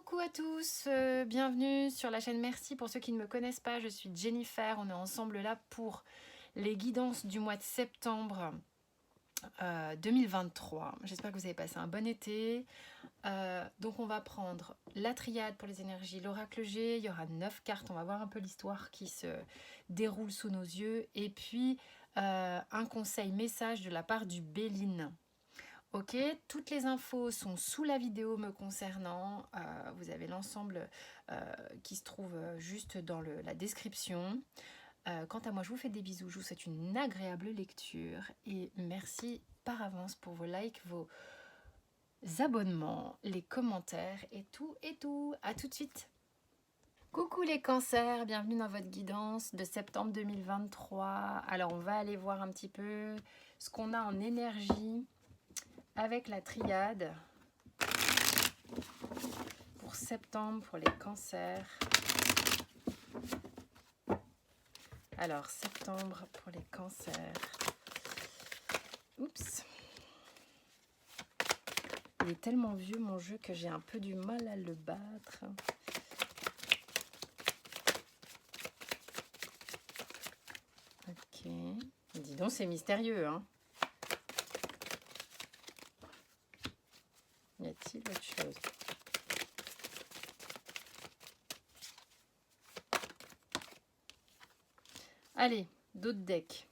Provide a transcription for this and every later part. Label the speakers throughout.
Speaker 1: Coucou à tous, bienvenue sur la chaîne. Merci pour ceux qui ne me connaissent pas, je suis Jennifer, on est ensemble là pour les guidances du mois de septembre 2023. J'espère que vous avez passé un bon été. Donc on va prendre la triade pour les énergies, l'oracle G, il y aura 9 cartes, on va voir un peu l'histoire qui se déroule sous nos yeux. Et puis un conseil message de la part du Béline. Ok, toutes les infos sont sous la vidéo me concernant. Vous avez l'ensemble qui se trouve juste dans la description. Quant à moi, je vous fais des bisous. Je vous souhaite une agréable lecture. Et merci par avance pour vos likes, vos abonnements, les commentaires et tout et tout. À tout de suite. Coucou les cancers, bienvenue dans votre guidance de septembre 2023. Alors on va aller voir un petit peu ce qu'on a en énergie avec la triade pour septembre pour les cancers. Alors septembre pour les cancers. Oups. Il est tellement vieux mon jeu que j'ai un peu du mal à le battre. Ok. Dis donc c'est mystérieux hein. Y a-t-il autre chose? Allez, d'autres decks.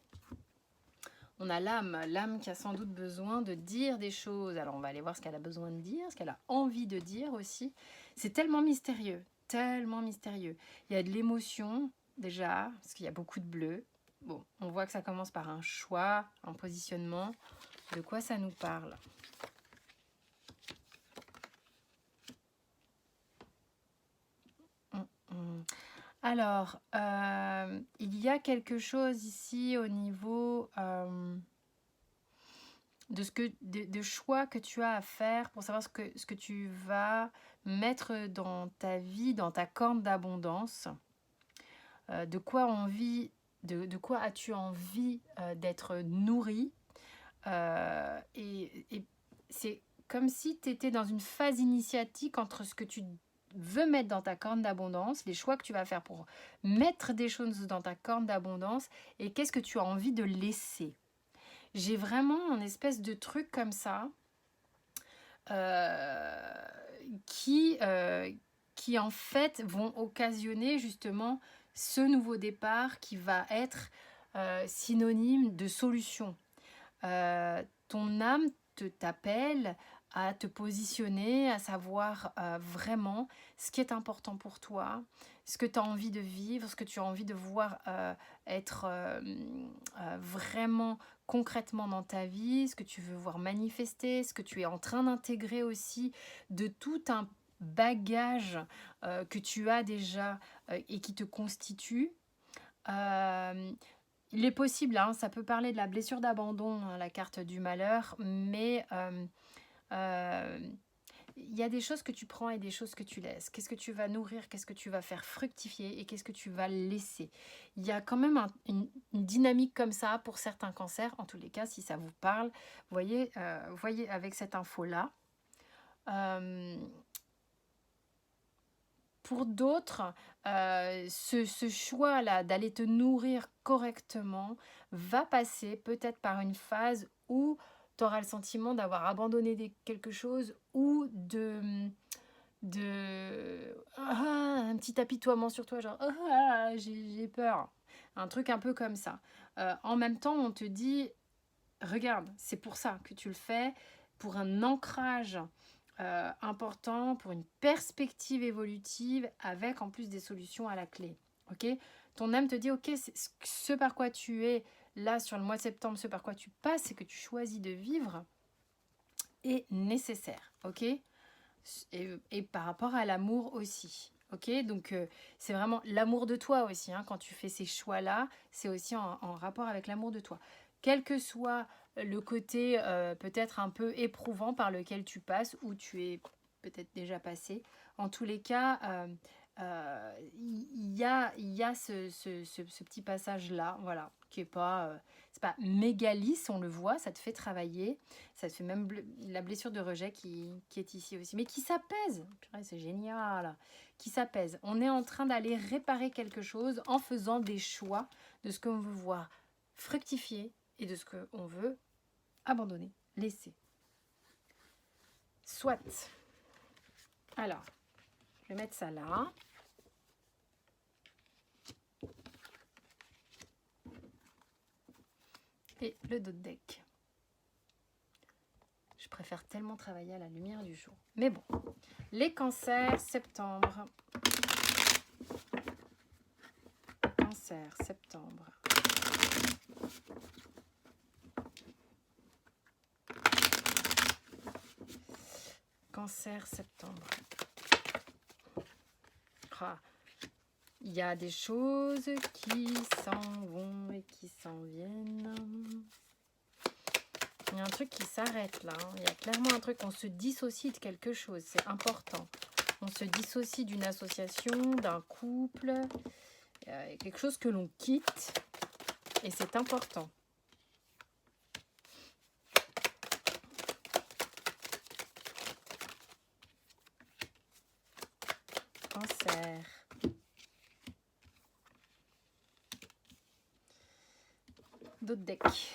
Speaker 1: On a l'âme qui a sans doute besoin de dire des choses. Alors on va aller voir ce qu'elle a besoin de dire, ce qu'elle a envie de dire aussi. C'est tellement mystérieux, tellement mystérieux. Il y a de l'émotion déjà, parce qu'il y a beaucoup de bleu. Bon, on voit que ça commence par un choix, un positionnement. De quoi ça nous parle? Alors, il y a quelque chose ici au niveau de choix que tu as à faire pour savoir ce que tu vas mettre dans ta vie, dans ta corne d'abondance. De quoi de quoi as-tu envie d'être nourri? Et c'est comme si tu étais dans une phase initiatique entre ce que tu veux mettre dans ta corne d'abondance, les choix que tu vas faire pour mettre des choses dans ta corne d'abondance et qu'est-ce que tu as envie de laisser. J'ai vraiment un espèce de truc comme ça qui en fait vont occasionner justement ce nouveau départ qui va être synonyme de solution. Ton âme t'appelle à te positionner, à savoir vraiment ce qui est important pour toi, ce que tu as envie de vivre, ce que tu as envie de voir être vraiment concrètement dans ta vie, ce que tu veux voir manifester, ce que tu es en train d'intégrer aussi de tout un bagage que tu as déjà et qui te constitue. Il est possible, hein, ça peut parler de la blessure d'abandon, hein, la carte du malheur, mais il y a des choses que tu prends et des choses que tu laisses. Qu'est-ce que tu vas nourrir, qu'est-ce que tu vas faire fructifier et qu'est-ce que tu vas laisser. Il y a quand même une dynamique comme ça pour certains cancers, en tous les cas, si ça vous parle. Voyez avec cette info-là. Pour d'autres, ce choix-là d'aller te nourrir correctement va passer peut-être par une phase où tu auras le sentiment d'avoir abandonné quelque chose ou un petit apitoiement sur toi, genre j'ai peur. Un truc un peu comme ça. En même temps, on te dit, regarde, c'est pour ça que tu le fais, pour un ancrage important, pour une perspective évolutive avec en plus des solutions à la clé. Ok, ton âme te dit ok, ce par quoi tu es là sur le mois de septembre, ce par quoi tu passes et que tu choisis de vivre est nécessaire. Ok, et par rapport à l'amour aussi. Ok, donc c'est vraiment l'amour de toi aussi. Hein, quand tu fais ces choix-là, c'est aussi en rapport avec l'amour de toi. Quel que soit le côté peut-être un peu éprouvant par lequel tu passes ou tu es peut-être déjà passé. En tous les cas, il y a ce petit passage-là, voilà, qui est pas, c'est pas méga lisse, on le voit, ça te fait travailler, ça te fait même la blessure de rejet qui est ici aussi, mais qui s'apaise. Purée, c'est génial, qui s'apaise. On est en train d'aller réparer quelque chose en faisant des choix de ce qu'on veut voir fructifier et de ce qu'on veut abandonner, laisser. Soit. Alors, je vais mettre ça là. Et le dos de deck. Je préfère tellement travailler à la lumière du jour. Mais bon, les cancers, septembre. Cancer, septembre. Cancer, septembre. Ah, il y a des choses qui s'en vont et qui s'en viennent. Il y a un truc qui s'arrête là. Il y a clairement un truc, on se dissocie de quelque chose. C'est important. On se dissocie d'une association, d'un couple. Il y a quelque chose que l'on quitte. Et c'est important. Cancer. D'autres decks.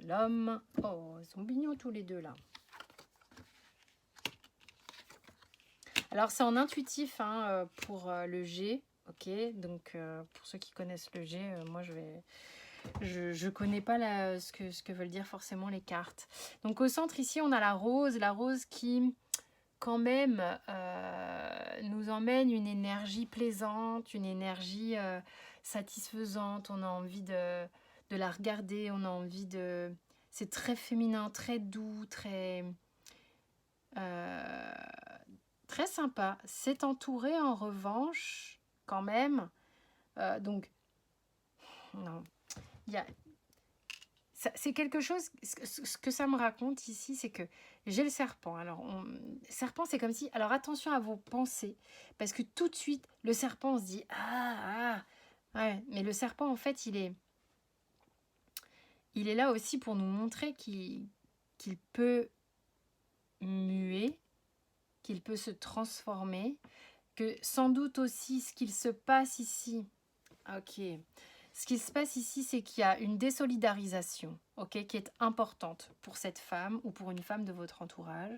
Speaker 1: L'homme. Oh, ils sont mignons tous les deux là. Alors c'est en intuitif hein, pour le G. Ok, donc pour ceux qui connaissent le G, moi je connais pas ce que veulent dire forcément les cartes. Donc au centre ici on a la rose qui quand même nous emmène une énergie plaisante, une énergie satisfaisante. On a envie de la regarder, on a envie de... C'est très féminin, très doux, très sympa. C'est entouré en revanche quand même. Donc, non, il y a... C'est quelque chose, ce que ça me raconte ici, c'est que j'ai le serpent. Alors, serpent, c'est comme si... Alors, attention à vos pensées, parce que tout de suite, le serpent, on se dit, ouais. Mais le serpent, en fait, il est là aussi pour nous montrer qu'il peut muer, qu'il peut se transformer, que sans doute aussi, ce qu'il se passe ici... Ok... Ce qui se passe ici, c'est qu'il y a une désolidarisation, ok, qui est importante pour cette femme ou pour une femme de votre entourage.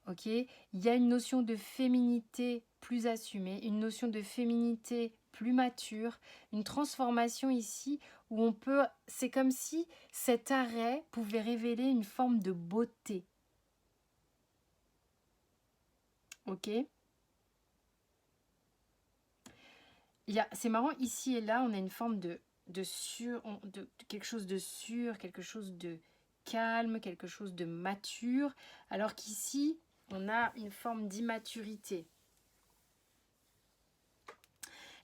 Speaker 1: Ok, il y a une notion de féminité plus assumée, une notion de féminité plus mature, une transformation ici où on peut... C'est comme si cet arrêt pouvait révéler une forme de beauté. Ok. C'est marrant, ici et là, on a une forme de quelque chose de sûr, quelque chose de calme, quelque chose de mature, alors qu'ici, on a une forme d'immaturité.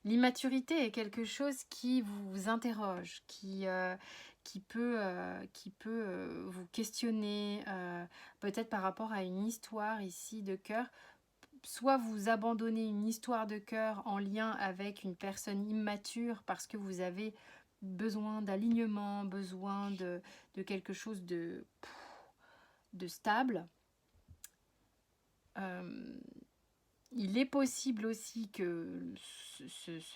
Speaker 1: L'immaturité est quelque chose qui vous interroge, qui peut vous questionner, peut-être par rapport à une histoire ici de cœur. Soit vous abandonnez une histoire de cœur en lien avec une personne immature parce que vous avez besoin d'alignement, besoin de quelque chose de stable. Il est possible aussi que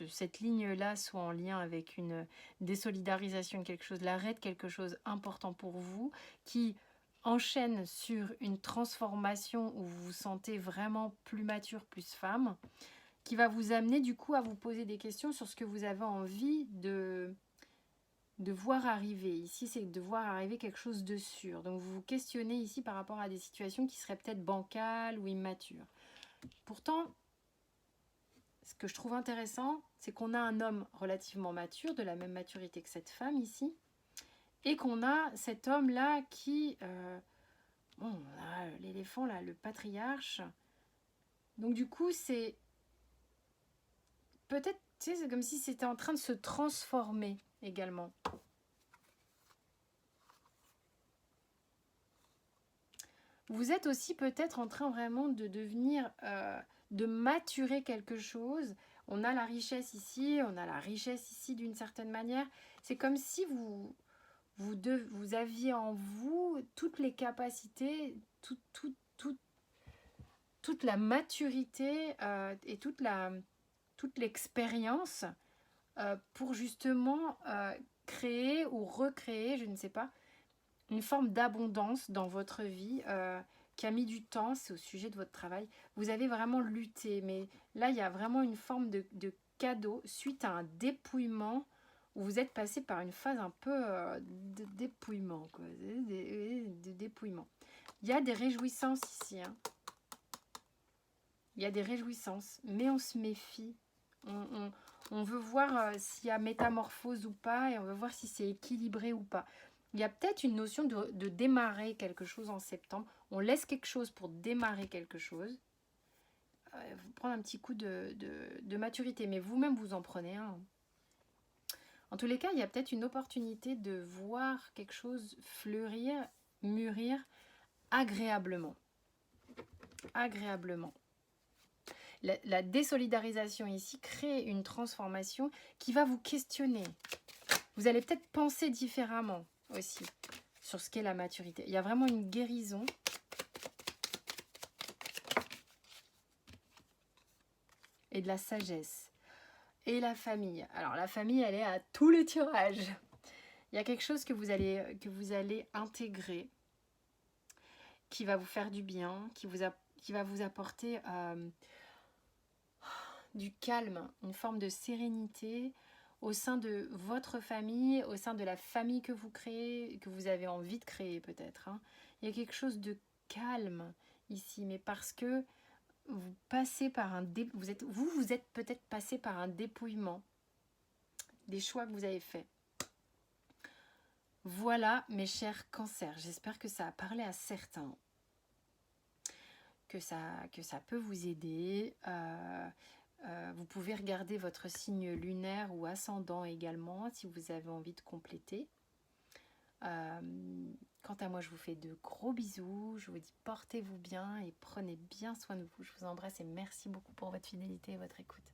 Speaker 1: cette ligne-là soit en lien avec une désolidarisation, quelque chose, l'arrêt de quelque chose important pour vous, qui enchaîne sur une transformation où vous vous sentez vraiment plus mature, plus femme, qui va vous amener du coup à vous poser des questions sur ce que vous avez envie de voir arriver. Ici, c'est de voir arriver quelque chose de sûr. Donc, vous vous questionnez ici par rapport à des situations qui seraient peut-être bancales ou immatures. Pourtant, ce que je trouve intéressant, c'est qu'on a un homme relativement mature, de la même maturité que cette femme ici, et qu'on a cet homme-là qui... bon, l'éléphant, là, le patriarche. Donc, du coup, c'est... Peut-être, tu sais, c'est comme si c'était en train de se transformer également. Vous êtes aussi peut-être en train vraiment de devenir, de maturer quelque chose. On a la richesse ici, on a la richesse ici d'une certaine manière. C'est comme si vous aviez en vous toutes les capacités, toute la maturité et toute l'expérience pour justement créer ou recréer, je ne sais pas, une forme d'abondance dans votre vie qui a mis du temps, c'est au sujet de votre travail. Vous avez vraiment lutté, mais là, il y a vraiment une forme de cadeau suite à un dépouillement où vous êtes passé par une phase un peu de dépouillement, quoi, de dépouillement. Il y a des réjouissances ici, hein. Il y a des réjouissances, mais on se méfie. On veut voir s'il y a métamorphose ou pas, et on veut voir si c'est équilibré ou pas. Il y a peut-être une notion de démarrer quelque chose en septembre. On laisse quelque chose pour démarrer quelque chose. Vous prendre un petit coup de maturité, mais vous-même vous en prenez un. En tous les cas, il y a peut-être une opportunité de voir quelque chose fleurir, mûrir agréablement. Agréablement. La désolidarisation ici crée une transformation qui va vous questionner. Vous allez peut-être penser différemment aussi sur ce qu'est la maturité. Il y a vraiment une guérison. Et de la sagesse. Et la famille. Alors la famille, elle est à tous les tirages. Il y a quelque chose que vous allez intégrer, qui va vous faire du bien, qui va vous apporter du calme, une forme de sérénité au sein de votre famille, au sein de la famille que vous créez, que vous avez envie de créer peut-être. Hein. Il y a quelque chose de calme ici, mais parce que vous passez par vous êtes peut-être passé par un dépouillement des choix que vous avez faits. Voilà mes chers cancers, j'espère que ça a parlé à certains, que ça peut vous aider. Vous pouvez regarder votre signe lunaire ou ascendant également si vous avez envie de compléter. Quant à moi, je vous fais de gros bisous. Je vous dis portez-vous bien et prenez bien soin de vous. Je vous embrasse et merci beaucoup pour votre fidélité et votre écoute.